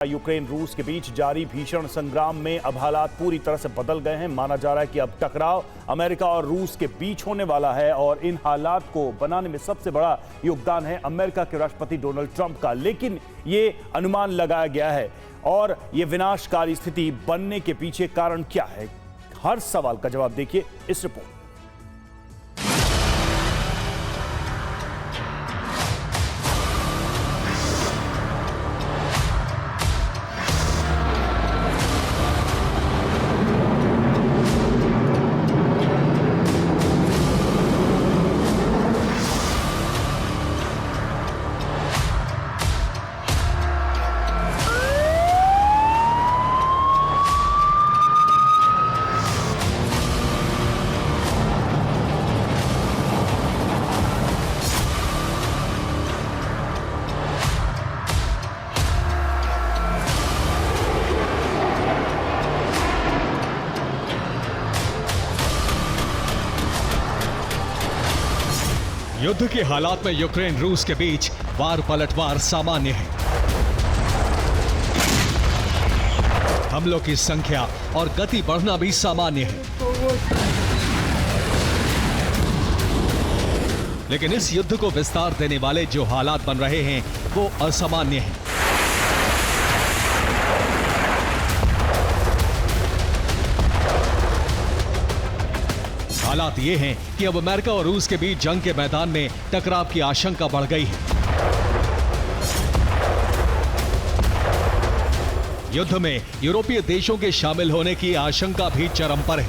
Ukraine रूस के बीच जारी भीषण संग्राम में अब हालात पूरी तरह से बदल गए हैं। माना जा रहा है कि अब टकराव अमेरिका और रूस के बीच होने वाला है और इन हालात को बनाने में सबसे बड़ा योगदान है अमेरिका के राष्ट्रपति डोनाल्ड ट्रंप का। लेकिन ये अनुमान लगाया गया है और ये विनाशकारी स्थिति बनने के पीछे कारण क्या है, हर सवाल का जवाब देखिए इस रिपोर्ट। युद्ध के हालात में यूक्रेन रूस के बीच वार पलटवार सामान्य है। हमलों की संख्या और गति बढ़ना भी सामान्य है। लेकिन इस युद्ध को विस्तार देने वाले जो हालात बन रहे हैं वो असामान्य हैं। हालात ये हैं कि अब अमेरिका और रूस के बीच जंग के मैदान में टकराव की आशंका बढ़ गई है। युद्ध में यूरोपीय देशों के शामिल होने की आशंका भी चरम पर है।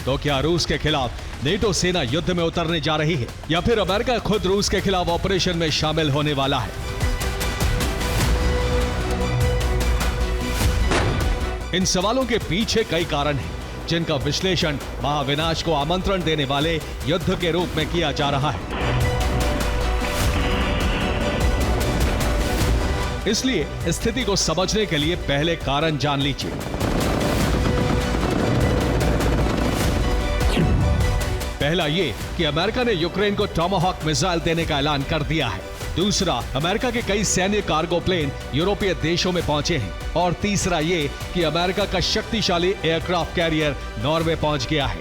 तो क्या रूस के खिलाफ नेटो सेना युद्ध में उतरने जा रही है या फिर अमेरिका खुद रूस के खिलाफ ऑपरेशन में शामिल होने वाला है? इन सवालों के पीछे कई कारण हैं, जिनका विश्लेषण महाविनाश को आमंत्रण देने वाले युद्ध के रूप में किया जा रहा है। इसलिए स्थिति को समझने के लिए पहले कारण जान लीजिए। पहला ये कि अमेरिका ने यूक्रेन को टॉमाहॉक मिसाइल देने का ऐलान कर दिया है। दूसरा, अमेरिका के कई सैन्य कार्गो प्लेन यूरोपीय देशों में पहुंचे हैं। और तीसरा ये कि अमेरिका का शक्तिशाली एयरक्राफ्ट कैरियर नॉर्वे पहुंच गया है।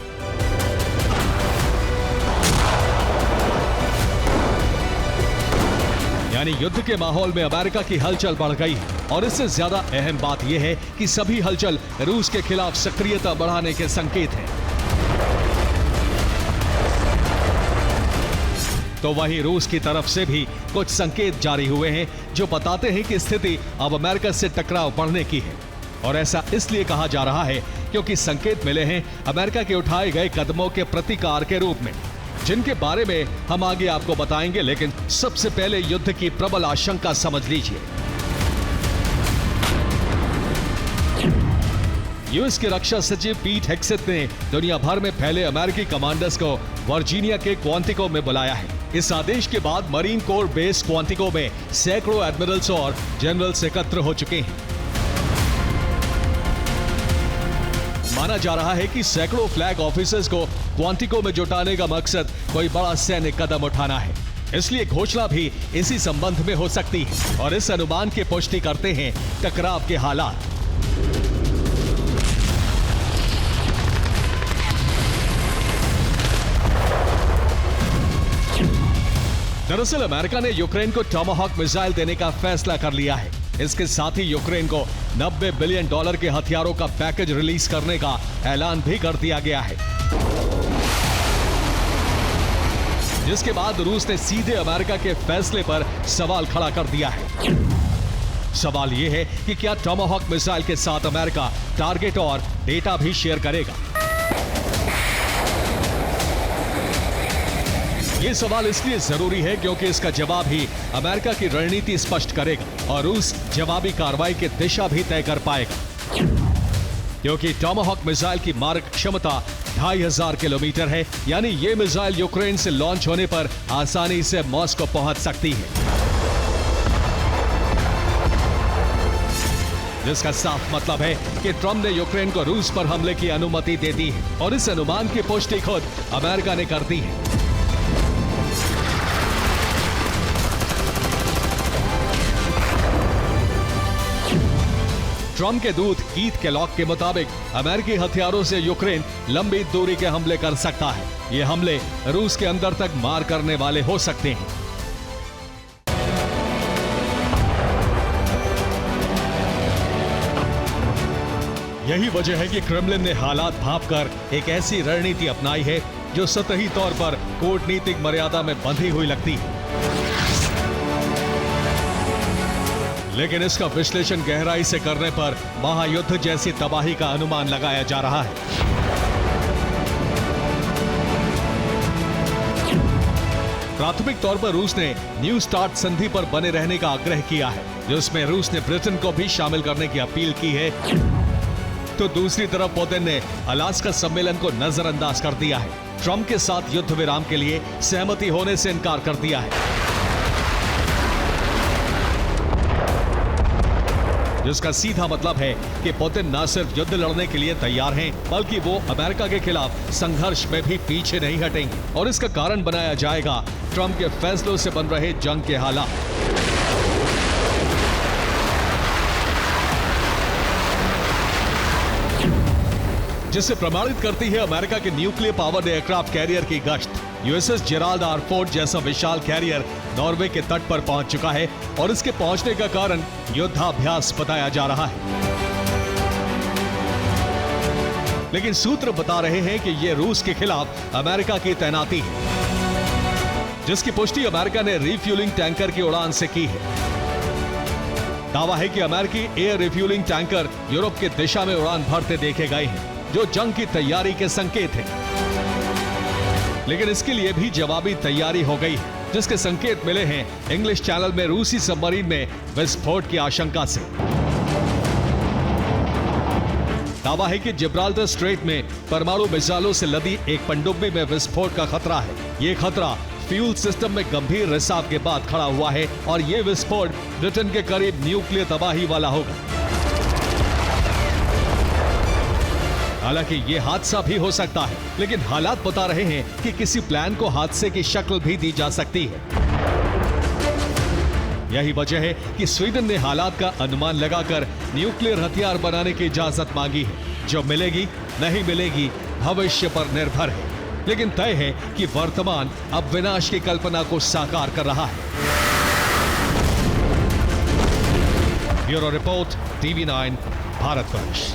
यानी युद्ध के माहौल में अमेरिका की हलचल बढ़ गई है। और इससे ज्यादा अहम बात यह है कि सभी हलचल रूस के खिलाफ सक्रियता बढ़ाने के संकेत हैं। तो वहीं रूस की तरफ से भी कुछ संकेत जारी हुए हैं जो बताते हैं कि स्थिति अब अमेरिका से टकराव बढ़ने की है। और ऐसा इसलिए कहा जा रहा है क्योंकि संकेत मिले हैं अमेरिका के उठाए गए कदमों के प्रतिकार के रूप में, जिनके बारे में हम आगे आपको बताएंगे। लेकिन सबसे पहले युद्ध की प्रबल आशंका समझ लीजिए। यूएस के रक्षा सचिव पीट हेग्सेथ ने दुनिया भर में फैले अमेरिकी कमांडर्स को वर्जीनिया के क्वांटिको में बुलाया है। इस आदेश के बाद मरीन कोर बेस क्वांटिको में सैकड़ों एडमिरल्स और जनरल्स एकत्र हो चुके हैं। माना जा रहा है कि सैकड़ों फ्लैग ऑफिसर्स को क्वांटिको में जुटाने का मकसद कोई बड़ा सैन्य कदम उठाना है। इसलिए घोषणा भी इसी संबंध में हो सकती है। और इस अनुमान की पुष्टि करते हैं टकराव के हालात। दरअसल अमेरिका ने यूक्रेन को टॉमाहॉक मिसाइल देने का फैसला कर लिया है। इसके साथ ही यूक्रेन को $90 बिलियन के हथियारों का पैकेज रिलीज करने का ऐलान भी कर दिया गया है, जिसके बाद रूस ने सीधे अमेरिका के फैसले पर सवाल खड़ा कर दिया है। सवाल यह है कि क्या टॉमाहॉक मिसाइल के साथ अमेरिका टारगेट और डेटा भी शेयर करेगा? ये सवाल इसलिए जरूरी है क्योंकि इसका जवाब ही अमेरिका की रणनीति स्पष्ट करेगा और रूस जवाबी कार्रवाई की दिशा भी तय कर पाएगा। क्योंकि टॉमाहॉक मिसाइल की मारक क्षमता 2500 किलोमीटर है, यानी ये मिसाइल यूक्रेन से लॉन्च होने पर आसानी से मॉस्को पहुंच सकती है। जिसका साफ मतलब है कि ट्रंप ने यूक्रेन को रूस पर हमले की अनुमति दे दी है और इस अनुमान की पुष्टि खुद अमेरिका ने कर दी है। ट्रंप के दूत कीथ केलॉग के मुताबिक अमेरिकी हथियारों से यूक्रेन लंबी दूरी के हमले कर सकता है। ये हमले रूस के अंदर तक मार करने वाले हो सकते हैं। यही वजह है कि क्रेमलिन ने हालात भांपकर एक ऐसी रणनीति अपनाई है जो सतही तौर पर कूटनीतिक मर्यादा में बंधी हुई लगती है, लेकिन इसका विश्लेषण गहराई से करने पर महायुद्ध जैसी तबाही का अनुमान लगाया जा रहा है। प्राथमिक तौर पर रूस ने न्यू स्टार्ट संधि पर बने रहने का आग्रह किया है, जिसमें रूस ने ब्रिटेन को भी शामिल करने की अपील की है, तो दूसरी तरफ पुतिन ने अलास्का सम्मेलन को नजरअंदाज कर दिया है। ट्रंप के साथ युद्ध विराम के लिए सहमति होने से इनकार कर दिया है, जिसका सीधा मतलब है कि पुतिन न सिर्फ युद्ध लड़ने के लिए तैयार हैं, बल्कि वो अमेरिका के खिलाफ संघर्ष में भी पीछे नहीं हटेंगे और इसका कारण बनाया जाएगा ट्रंप के फैसलों से बन रहे जंग के हालात। जिसे प्रमाणित करती है अमेरिका के न्यूक्लियर पावर्ड एयरक्राफ्ट कैरियर की गश्त। यूएसएस जेराल्ड आर फोर्ड जैसा विशाल कैरियर नॉर्वे के तट पर पहुंच चुका है और इसके पहुंचने का कारण युद्धाभ्यास बताया जा रहा है, लेकिन सूत्र बता रहे हैं कि यह रूस के खिलाफ अमेरिका की तैनाती है, जिसकी पुष्टि अमेरिका ने रिफ्यूलिंग टैंकर की उड़ान से की है। दावा है कि अमेरिकी एयर रिफ्यूलिंग टैंकर यूरोप की दिशा में उड़ान भरते देखे गए हैं, जो जंग की तैयारी के संकेत है, लेकिन इसके लिए भी जवाबी तैयारी हो गई है, जिसके संकेत मिले हैं इंग्लिश चैनल में रूसी सबमरीन में विस्फोट की आशंका से। दावा है कि जिब्राल्टर स्ट्रेट में परमाणु मिसाइलों से लदी एक पनडुब्बी में विस्फोट का खतरा है। ये खतरा फ्यूल सिस्टम में गंभीर रिसाव के बाद खड़ा हुआ है और यह विस्फोट ब्रिटेन के करीब न्यूक्लियर तबाही वाला होगा। हालांकि ये हादसा भी हो सकता है, लेकिन हालात बता रहे हैं कि किसी प्लान को हादसे की शक्ल भी दी जा सकती है। यही वजह है कि स्वीडन ने हालात का अनुमान लगाकर न्यूक्लियर हथियार बनाने की इजाजत मांगी है। जो मिलेगी नहीं मिलेगी भविष्य पर निर्भर है, लेकिन तय है कि वर्तमान अब विनाश की कल्पना को साकार कर रहा है। Bureau report, TV9, Bharatvarsh.